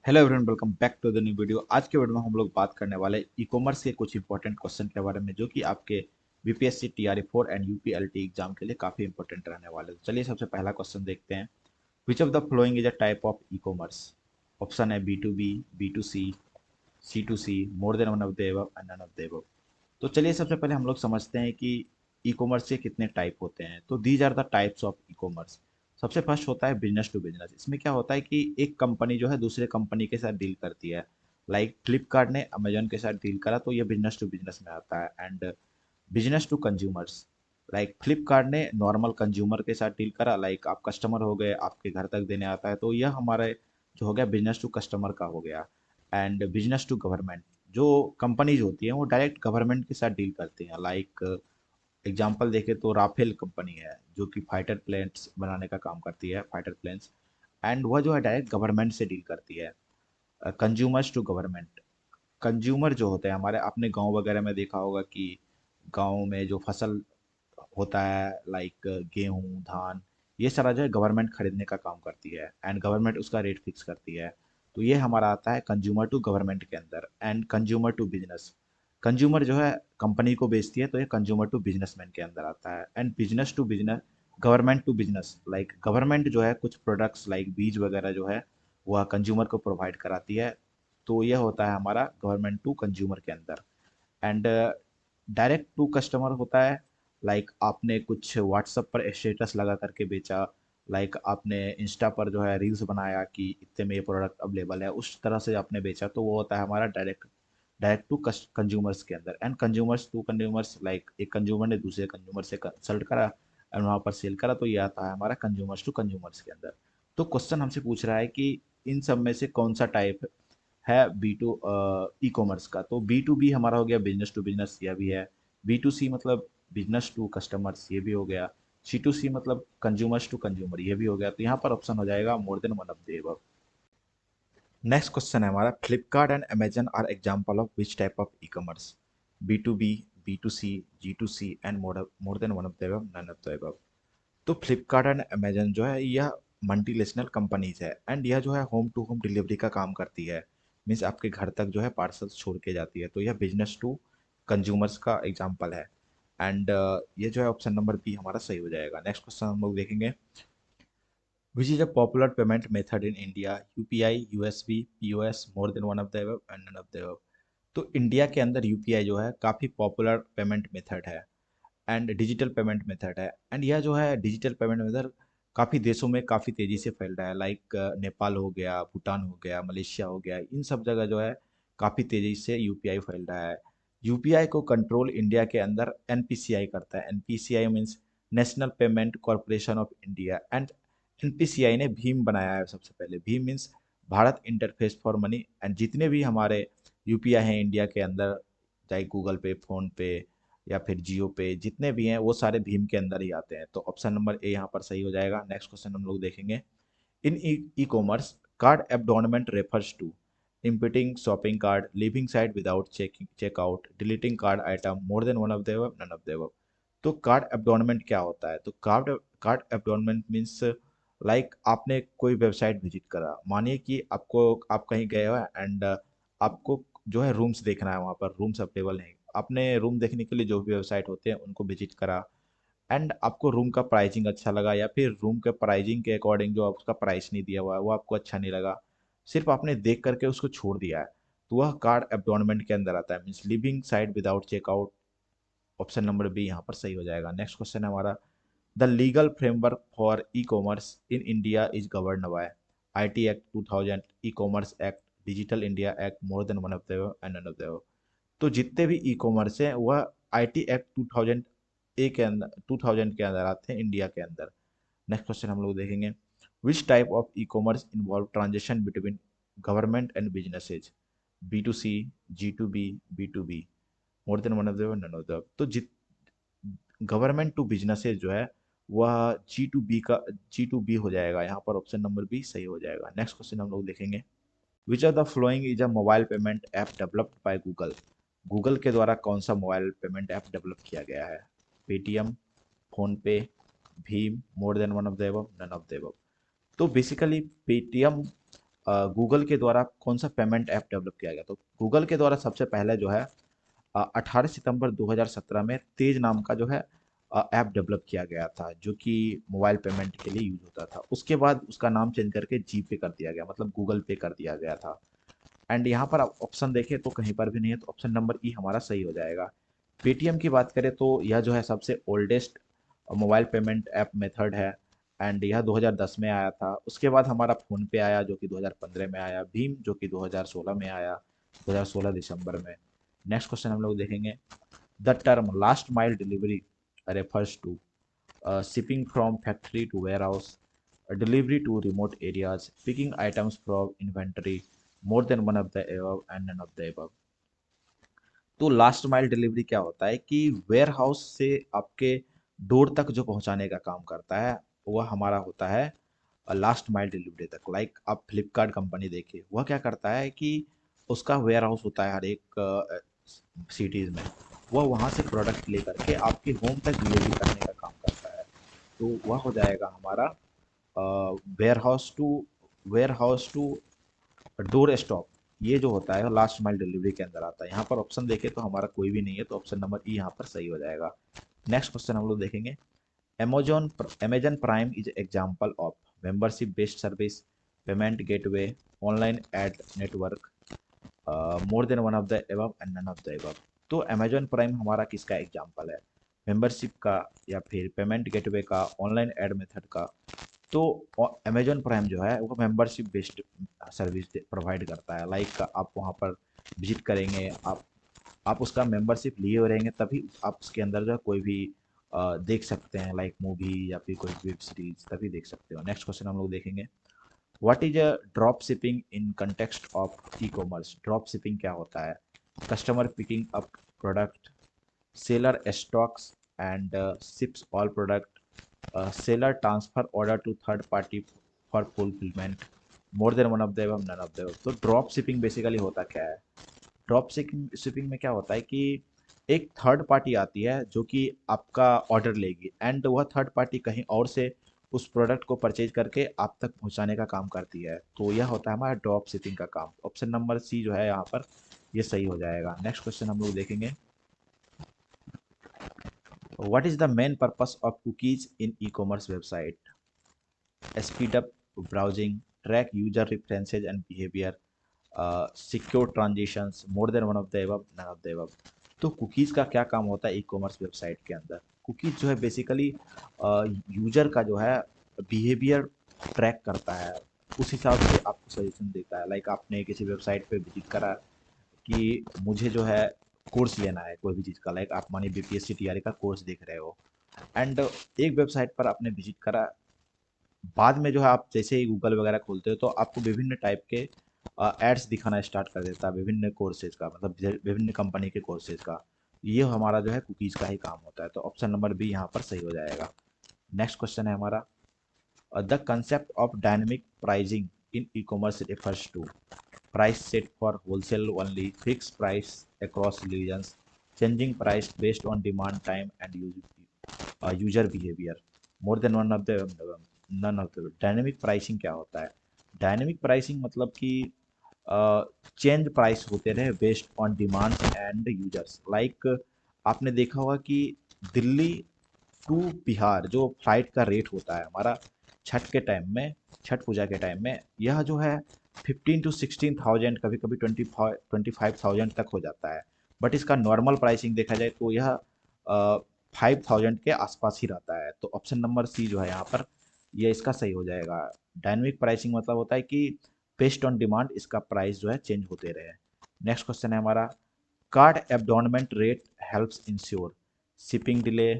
Hello everyone, welcome back to the new video. आज के video में हम लोग बात करने वाले ई कॉमर्स के कुछ इंपॉर्टेंट क्वेश्चन के बारे में जो कि आपके बीपीएससी टीआरई 4 एंड यूपीएलटी एग्जाम के लिए काफी इंपॉर्टेंट रहने वाले हैं। तो चलिए सबसे पहला क्वेश्चन देखते हैं। Which of the following is a type of E commerce? Option है B to B, B to C to C, more than one of the above and none of the above. तो चलिए सबसे पहले हम लोग समझते हैं कि ई कॉमर्स के कितने टाइप होते हैं। तो these are the types of e commerce. सबसे फर्स्ट होता है बिजनेस टू बिजनेस। इसमें क्या होता है कि एक कंपनी जो है दूसरे कंपनी के साथ डील करती है। लाइक फ्लिपकार्ट ने अमेजोन के साथ डील करा तो ये बिजनेस टू बिजनेस में आता है। And business to consumers, like Flipkart ने नॉर्मल कंज्यूमर के साथ डील करा, लाइक आप कस्टमर हो गए, आपके घर तक देने आता है, तो यह हमारे जो हो गया बिजनेस टू कस्टमर का हो गया। एंड बिजनेस टू गवर्नमेंट, जो कंपनीज होती हैं वो डायरेक्ट गवर्नमेंट के साथ डील करती हैं। लाइक एग्जांपल देखें तो राफेल कंपनी है जो कि फाइटर प्लेन्स बनाने का काम करती है, फाइटर प्लेन्स। एंड वह जो है डायरेक्ट गवर्नमेंट से डील करती है। कंज्यूमर्स टू गवर्नमेंट, कंज्यूमर जो होते हैं हमारे, अपने गांव वगैरह में देखा होगा कि गांव में जो फसल होता है, लाइक गेहूं, धान, ये सारा जो है गवर्नमेंट खरीदने का काम करती है एंड गवर्नमेंट उसका रेट फिक्स करती है। तो ये हमारा आता है कंज्यूमर टू गवर्नमेंट के अंदर। And consumer to business, consumer जो है कंपनी को बेचती है, तो ये कंज्यूमर टू बिजनेसमैन के अंदर आता है। And business to business, government to business, like government जो है कुछ प्रोडक्ट्स लाइक बीज वगैरह जो है वह कंज्यूमर को प्रोवाइड कराती है। तो यह होता है हमारा गवर्नमेंट टू कंज्यूमर के अंदर। एंड डायरेक्ट टू कस्टमर होता है, लाइक आपने कुछ व्हाट्सएप पर स्टेटस लगा करके बेचा, लाइक आपने इंस्टा पर जो है रील्स बनाया कि इतने में ये प्रोडक्ट अवेलेबल है, उस तरह से आपने बेचा, तो वो होता है हमारा डायरेक्ट डायरेक्ट टू कंज्यूमर्स के अंदर। And consumers to consumers, like एक कंज्यूमर ने दूसरे कंज्यूमर से कंसल्ट करा एंड वहाँ पर सेल करा, तो ये आता है हमारा कंज्यूमर्स टू कंज्यूमर्स के अंदर। तो क्वेश्चन हमसे पूछ रहा है कि इन सब में से कौन सा टाइप है बी टू ई कॉमर्स का? तो बी टू बी हमारा हो गया बिजनेस टू बिजनेस, यह भी है। बी टू सी मतलब बिजनेस टू कस्टमर्स, ये भी हो गया। सी टू सी मतलब कंज्यूमर्स टू कंज्यूमर, ये भी हो गया। तो यहाँ पर ऑप्शन हो जाएगा more than one of the above. Next question है हमारा, Flipkart and Amazon are example of which type of e commerce? B to B, B to C, G to C and more than one of the above, none of the above. तो Flipkart and Amazon जो है यह multinational companies है and यह जो है home to home delivery का काम करती है। मीन्स आपके घर तक जो है पार्सल छोड़ के जाती है, तो यह बिजनेस टू कंज्यूमर्स का एग्जांपल है। एंड ये जो है ऑप्शन नंबर बी हमारा सही हो जाएगा। नेक्स्ट क्वेश्चन हम लोग देखेंगे, which is a popular payment method in India? UPI, USB, POS, more than one of the above and none of the above. तो इंडिया के अंदर यूपीआई जो है काफ़ी पॉपुलर पेमेंट मेथड है एंड डिजिटल पेमेंट मेथड है। And यह जो है डिजिटल पेमेंट मेथड काफ़ी देशों में काफ़ी तेज़ी से फैल रहा है, लाइक नेपाल हो गया, भूटान हो गया, मलेशिया हो गया, इन सब जगह जो है काफ़ी तेज़ी से यूपीआई फैल रहा है। यूपीआई को कंट्रोल इंडिया के अंदर एनपीसीआई करता है। NPCI means national payment corporation of India. And NPCI ने भीम बनाया है सबसे पहले। Bhim means Bharat interface for money. And जितने भी हमारे यूपीआई हैं इंडिया के अंदर, चाहे गूगल पे, फोन पे या फिर जियो पे, जितने भी हैं वो सारे भीम के अंदर ही आते हैं। तो ऑप्शन नंबर ए यहाँ पर सही हो जाएगा। नेक्स्ट क्वेश्चन हम लोग देखेंगे, in e commerce card abandonment refers to inputting shopping cart, leaving site without checking checkout, deleting card item, more than one of the above, none of the above। तो card एबडोनमेंट क्या होता है? तो card card एबडोनमेंट means like आपने कोई website visit करा, मानिए कि आपको, आप कहीं गए हो एंड आपको जो है रूम्स देखना है, वहाँ पर रूम्स अवेलेबल नहीं, आपने रूम देखने के लिए जो भी वेबसाइट होते हैं उनको विजिट करा एंड आपको रूम का प्राइसिंग अच्छा लगा, या फिर रूम के प्राइसिंग के अकॉर्डिंग जो उसका प्राइस नहीं दिया हुआ है वो आपको अच्छा नहीं लगा, सिर्फ आपने देख करके उसको छोड़ दिया है, तो वह कार्ड एबडोनमेंट के अंदर आता है। Means leaving site without checkout. Option number B यहाँ पर सही हो जाएगा। नेक्स्ट क्वेश्चन है हमारा, the legal framework for e-commerce in India is govern by IT act 2000, e-commerce act, digital India act, more than one of the and none of the. तो जितने भी ई कॉमर्स हैं वह IT act 2000 ए के अंदर, 2000 के अंदर आते हैं इंडिया के अंदर। नेक्स्ट क्वेश्चन हम लोग देखेंगे, which type of e commerce involve transaction between government and businesses? B to C, G to B to B, more than one of the, none of the. तो जित गवर्नमेंट टू बिजनेसेज जो है वह G2B का G2B हो जाएगा। यहाँ पर ऑप्शन नंबर बी सही हो जाएगा। नेक्स्ट क्वेश्चन हम लोग देखेंगे, which are the following is a mobile payment app developed by Google? Google के द्वारा कौन सा मोबाइल पेमेंट ऐप डेवलप किया गया है? पेटीएम, फोन पे, भीम, more than one of the above, none of the above. तो बेसिकली पेटीएम गूगल के द्वारा कौन सा पेमेंट ऐप डेवलप किया गया? तो गूगल के द्वारा सबसे पहले जो है 18 सितंबर 2017 में तेज नाम का जो है ऐप डेवलप किया गया था, जो कि मोबाइल पेमेंट के लिए यूज होता था। उसके बाद उसका नाम चेंज करके जी पे कर दिया गया, मतलब गूगल पे कर दिया गया था। एंड यहाँ पर आप ऑप्शन देखें तो कहीं पर भी नहीं है, तो ऑप्शन नंबर ई हमारा सही हो जाएगा। पेटीएम की बात करें तो यह जो है सबसे oldest mobile payment app method है, एंड यह 2010 में आया था। उसके बाद हमारा फ़ोन पे आया जो कि 2015 में आया, भीम जो कि 2016 में आया, 2016 दिसंबर में। नेक्स्ट क्वेश्चन हम लोग देखेंगे। The term last mile delivery refers to shipping from factory to warehouse, delivery to remote areas, picking items from inventory, more than one of the above and none of the above। तो last mile delivery क्या होता है कि ware house से आपके door तक जो पहुंचाने का काम करता है, वह हमारा होता है लास्ट माइल डिलीवरी तक। लाइक आप फ्लिपकार्ट कंपनी देखिए, वह क्या करता है कि उसका वेयर हाउस होता है हर एक सिटीज़ में। वह वहाँ से प्रोडक्ट लेकर के आपके होम तक डिलीवरी करने का काम करता है। तो वह हो जाएगा हमारा warehouse to door stop. ये जो होता है लास्ट माइल डिलीवरी के अंदर आता है। यहाँ पर ऑप्शन देखें तो हमारा कोई भी नहीं है, तो ऑप्शन नंबर ई यहाँ पर सही हो जाएगा। नेक्स्ट क्वेश्चन हम लोग देखेंगे। Amazon Prime is example of membership based service, payment gateway, online ad network, more than one of the above and none of the above। तो Amazon Prime हमारा किसका एग्जाम्पल है? मेंबरशिप का, या फिर पेमेंट गेटवे का, ऑनलाइन एड मेथड का? तो अमेजॉन प्राइम जो है वो मेंबरशिप बेस्ड सर्विस प्रोवाइड करता है। लाइक आप वहाँ पर विजिट करेंगे, आप उसका मेंबरशिप लिए हुए रहेंगे, तभी आप उसके अंदर जो है कोई भी देख सकते हैं, लाइक मूवी या फिर कोई वेब सीरीज, तभी देख सकते हो। नेक्स्ट क्वेश्चन हम लोग देखेंगे। What is a drop shipping in context of e commerce? Drop shipping क्या होता है? Customer picking up product, seller stocks and ships all product, seller transfer order to third party for fulfillment, more than one of them or none of them। तो drop shipping basically होता क्या है? Drop shipping में क्या होता है कि एक थर्ड पार्टी आती है जो कि आपका ऑर्डर लेगी, एंड वह थर्ड पार्टी कहीं और से उस प्रोडक्ट को परचेज करके आप तक पहुंचाने का काम करती है। तो यह होता है हमारा ड्रॉप शिपिंग का काम। ऑप्शन नंबर सी जो है यहाँ पर ये सही हो जाएगा। नेक्स्ट क्वेश्चन हम लोग देखेंगे। What is the main purpose of cookies in e commerce website? speed up browsing, track user references and behavior, secure transitions, more than one of the above, none of the above। तो cookies का क्या काम होता है e commerce website के अंदर? Cookies जो है बेसिकली यूजर का जो है बिहेवियर ट्रैक करता है, उस हिसाब से आपको सजेशन देता है। लाइक आपने किसी वेबसाइट पे विजिट करा कि मुझे जो है कोर्स लेना है कोई भी चीज़ का, लाइक आप मानिए बीपीएससी टीआरई का कोर्स देख रहे हो, एंड एक वेबसाइट पर आपने विजिट करा। बाद में जो है आप जैसे ही गूगल वगैरह खोलते हो तो आपको विभिन्न टाइप के एड्स दिखाना स्टार्ट कर देता है विभिन्न कोर्सेज का, मतलब विभिन्न कंपनी के कोर्सेज का। ये हमारा जो है कुकीज़ का ही काम होता है। तो ऑप्शन नंबर बी यहाँ पर सही हो जाएगा। नेक्स्ट क्वेश्चन है हमारा। The concept of dynamic pricing in e commerce refers to price set for wholesale only, fixed price across regions, changing price based on demand, time and user behavior, more than one of the none of the। Dynamic pricing क्या होता है? Dynamic pricing मतलब कि change price होते रहे based on demand and users. Like आपने देखा होगा कि दिल्ली टू बिहार जो फ्लाइट का रेट होता है हमारा छठ के टाइम में, छठ पूजा के टाइम में, यह जो है 15 to 16,000, कभी कभी 25,000 तक हो जाता है। बट इसका नॉर्मल प्राइसिंग देखा जाए तो यह 5,000 के आसपास ही रहता है। तो ऑप्शन नंबर सी जो है यहाँ पर यह इसका सही हो जाएगा। डायनेमिक प्राइसिंग मतलब होता है कि बेस्ड ऑन डिमांड इसका प्राइस जो है चेंज होते रहे। नेक्स्ट क्वेश्चन है हमारा। Card abandonment rate helps ensure shipping delay,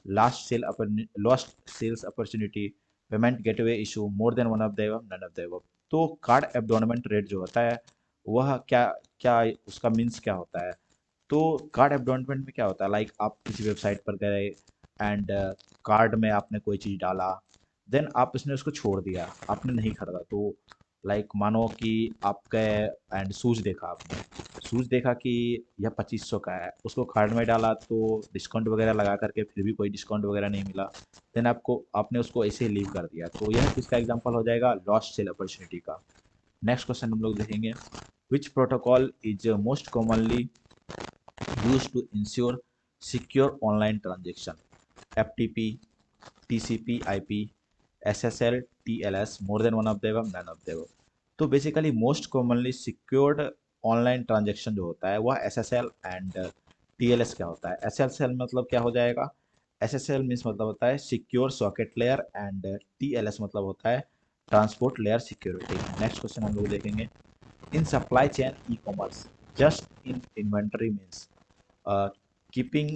lost sales opportunity, payment gateway issue, more than one of the above, none of the above. तो कार्ड एबडॉनमेंट रेट जो होता है वह क्या क्या उसका मीन्स क्या होता है? तो कार्ड एबडॉनमेंट में क्या होता है, लाइक आप किसी वेबसाइट पर गए एंड कार्ड में आपने कोई चीज़ डाला, देन आप उसने उसको छोड़ दिया, आपने नहीं खरीदा। तो लाइक मानो कि आप गए एंड शूज़ देखा, आपने शूज़ देखा कि यह 2500 का है, उसको कार्ड में डाला तो डिस्काउंट वगैरह लगा करके फिर भी कोई डिस्काउंट वगैरह नहीं मिला, देन आपने उसको ऐसे ही लीव कर दिया। तो यह किसका एग्जांपल हो जाएगा? लॉस्ट सेल अपॉर्चुनिटी का। नेक्स्ट क्वेश्चन हम लोग देखेंगे, which protocol is most commonly use to ensure secure online transaction? FTP, TCP, IP, SSL, TLS, more than one of them, none of them. तो basically most commonly secured online transaction जो होता है वह SSL and TLS क्या होता है? SSL मतलब क्या हो जाएगा? SSL मीन्स मतलब होता है secure socket layer and TLS मतलब होता है transport layer security. Next question हम लोग देखेंगे, in supply chain e commerce just in inventory means keeping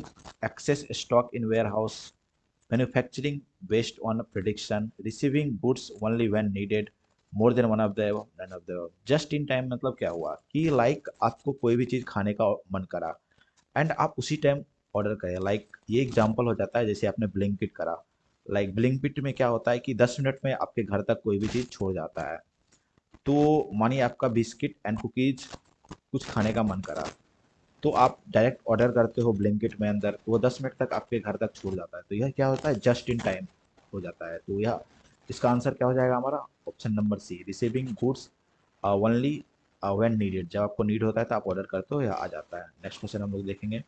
excess stock in warehouse, manufacturing based on prediction, receiving goods only when needed, more than one of the above, none of the above. Just in time मतलब क्या हुआ कि आपको कोई भी चीज़ खाने का मन करा एंड आप उसी टाइम ऑर्डर करें। ये एग्जांपल हो जाता है जैसे आपने ब्लिंकिट करा। ब्लिंकिट में क्या होता है कि 10 मिनट में आपके घर तक कोई भी चीज़ छोड़ जाता है। तो मानिए आपका बिस्किट एंड कुकीज कुछ खाने का मन करा, तो आप डायरेक्ट ऑर्डर करते हो ब्लिंकिट में अंदर, तो वो 10 मिनट तक आपके घर तक छूट जाता है। तो यह क्या होता है, जस्ट इन टाइम हो जाता है। तो यह इसका आंसर क्या हो जाएगा हमारा? Option number C, receiving goods only when needed. जब आपको नीड होता है तो आप ऑर्डर करते हो, यह आ जाता है। नेक्स्ट क्वेश्चन हम लोग देखेंगे,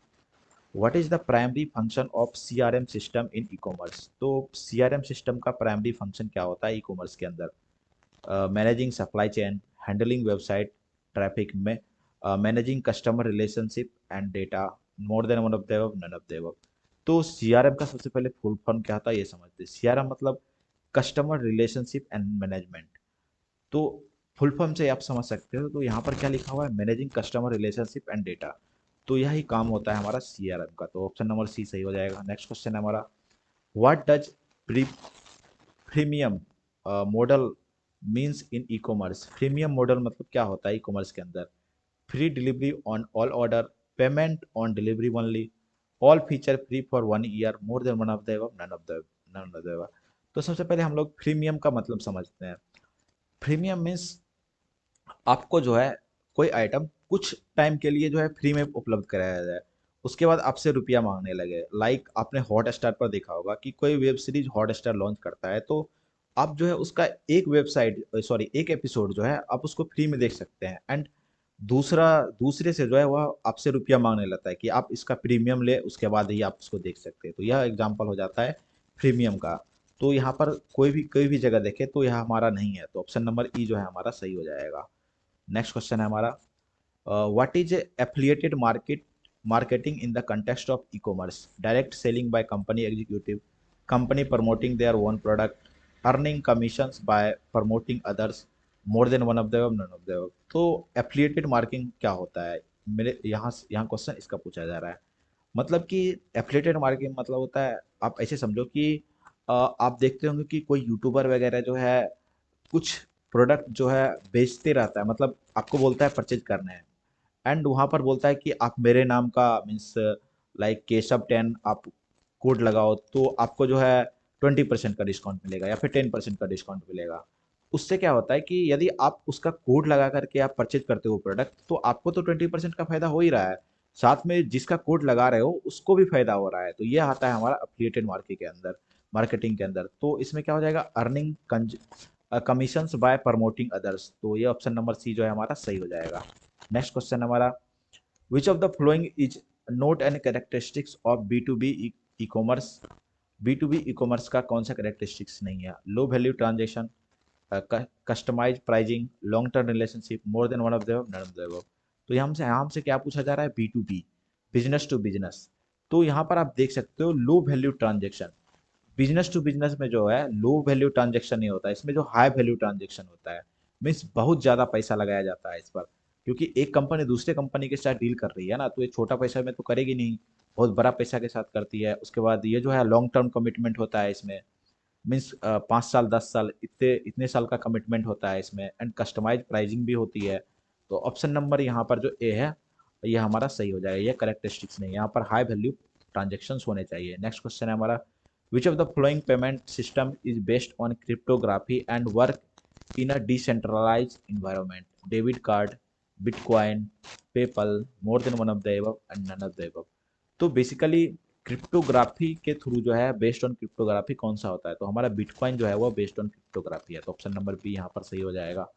what is the primary function of CRM system in e commerce? तो CRM सिस्टम का प्राइमरी फंक्शन क्या होता है ई कॉमर्स के अंदर? Managing supply chain, handling website traffic में, managing customer relationship and data, more than one of the above, none of the above. तो CRM का सबसे पहले फुल फॉर्म क्या था ये समझते हैं। सीआरएम मतलब कस्टमर रिलेशनशिप एंड मैनेजमेंट। तो फुल फॉर्म से आप समझ सकते हो। तो यहाँ पर क्या लिखा हुआ है, managing customer relationship and data. तो यही काम होता है हमारा सीआरएम का। तो ऑप्शन नंबर सी सही हो जाएगा। नेक्स्ट क्वेश्चन है हमारा, what does premium model means in e commerce? Premium model मतलब क्या होता है ई कॉमर्स के अंदर? Free delivery on all order, payment on delivery only, all feature free for 1 year, more than one of the above, none of the above. तो सबसे पहले हम लोग प्रीमियम का मतलब समझते हैं। प्रीमियम मीन्स आपको जो है कोई आइटम कुछ टाइम के लिए जो है फ्री में उपलब्ध कराया जाए, उसके बाद आपसे रुपया मांगने लगे। आपने हॉट स्टार पर देखा होगा कि कोई web series hot star launch करता है, तो आप जो है उसका एक वेबसाइट सॉरी एक एपिसोड जो है आप उसको फ्री में देख सकते हैं, एंड दूसरे से जो है वह आपसे रुपया मांगने लगता है कि आप इसका प्रीमियम ले, उसके बाद ही आप उसको देख सकते हैं। तो यह एग्जांपल हो जाता है प्रीमियम का। तो यहाँ पर कोई भी जगह देखे तो यह हमारा नहीं है, तो ऑप्शन नंबर ई जो है हमारा सही हो जाएगा। नेक्स्ट क्वेश्चन है हमारा, what is affiliated marketing in the context of E commerce? Direct selling by company executive, company promoting their own product, earning commissions by promoting others, more than one of the above, none of the above. तो affiliated marketing क्या होता है? मेरे यहाँ question इसका पूछा जा रहा है। मतलब कि एफिलिएटेड मार्केटिंग मतलब होता है, आप ऐसे समझो कि आप देखते होंगे कि कोई यूट्यूबर वगैरह जो है कुछ प्रोडक्ट जो है बेचते रहता है, मतलब आपको बोलता है परचेज करना है, एंड वहाँ पर बोलता है कि आप मेरे नाम का मीन्स केशव 10 आप कोड लगाओ तो आपको जो है 20% का डिस्काउंट मिलेगा या फिर 10% का डिस्काउंट मिलेगा। उससे क्या होता है कि यदि आप उसका कोड लगा करके आप परचेज करते हो प्रोडक्ट, तो आपको तो 20% का फायदा हो ही रहा है, साथ में जिसका कोड लगा रहे हो उसको भी फायदा हो रहा है। तो ये आता है हमारा अफिलिएटेड मार्केटिंग के अंदर। तो इसमें क्या हो जाएगा, earning commissions by promoting others. तो ये ऑप्शन नंबर सी जो है हमारा सही हो जाएगा। नेक्स्ट क्वेश्चन हमारा, which of the following is not and characteristics of B2B e commerce? B2B e commerce का कौन सा कैरेक्टरिस्टिक्स नहीं है? Low value transaction, customize pricing, long term relationship, more than one of the none of the above. तो यहाँ से क्या पूछा जा रहा है, B2B, बिजनेस टू बिजनेस। तो यहाँ पर आप देख सकते हो low value transaction. Business to business में जो है लो वैल्यू ट्रांजेक्शन नहीं होता है, इसमें जो हाई वैल्यू ट्रांजेक्शन होता है, मीन्स बहुत ज़्यादा पैसा लगाया जाता है इस पर। क्योंकि एक कंपनी दूसरे कंपनी के साथ डील कर रही है ना, तो ये छोटा पैसा में तो करेगी नहीं, बहुत बड़ा पैसा के साथ करती है। उसके बाद ये जो है लॉन्ग टर्म कमिटमेंट होता है इसमें, मीन्स 5 साल 10 साल इतने इतने साल का कमिटमेंट होता है इसमें, एंड कस्टमाइज प्राइजिंग भी होती है। तो ऑप्शन नंबर यहाँ पर जो ए है ये हमारा सही हो जाएगा। ये करेक्टरिस्टिक्स नहीं, यहाँ पर हाई वैल्यू ट्रांजेक्शन होने चाहिए। नेक्स्ट क्वेश्चन है हमारा, which of the following payment system is based on cryptography and work in a decentralize environment? Debit card, bitcoin, PayPal, more than one of the above and none of the above. तो basically cryptography के through जो है based on cryptography कौन सा होता है? तो हमारा बिटकॉइन जो है वो बेस्ड ऑन क्रिप्टोग्राफी है। तो ऑप्शन नंबर बी यहाँ पर सही हो जाएगा।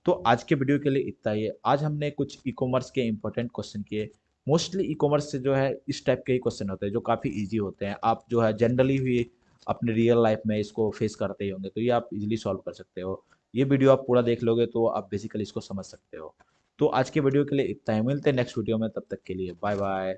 तो आज के वीडियो के लिए इतना ही है। आज हमने कुछ ई कॉमर्स के इंपॉर्टेंट क्वेश्चन किए। मोस्टली ई कॉमर्स से जो है इस टाइप के ही क्वेश्चन होते हैं जो काफ़ी इजी होते हैं। आप जो है जनरली भी अपने रियल लाइफ में इसको फेस करते ही होंगे, तो ये आप इजीली सॉल्व कर सकते हो। ये वीडियो आप पूरा देख लोगे तो आप बेसिकली इसको समझ सकते हो। तो आज के वीडियो के लिए इतना ही, मिलते हैं नेक्स्ट वीडियो में, तब तक के लिए बाय बाय।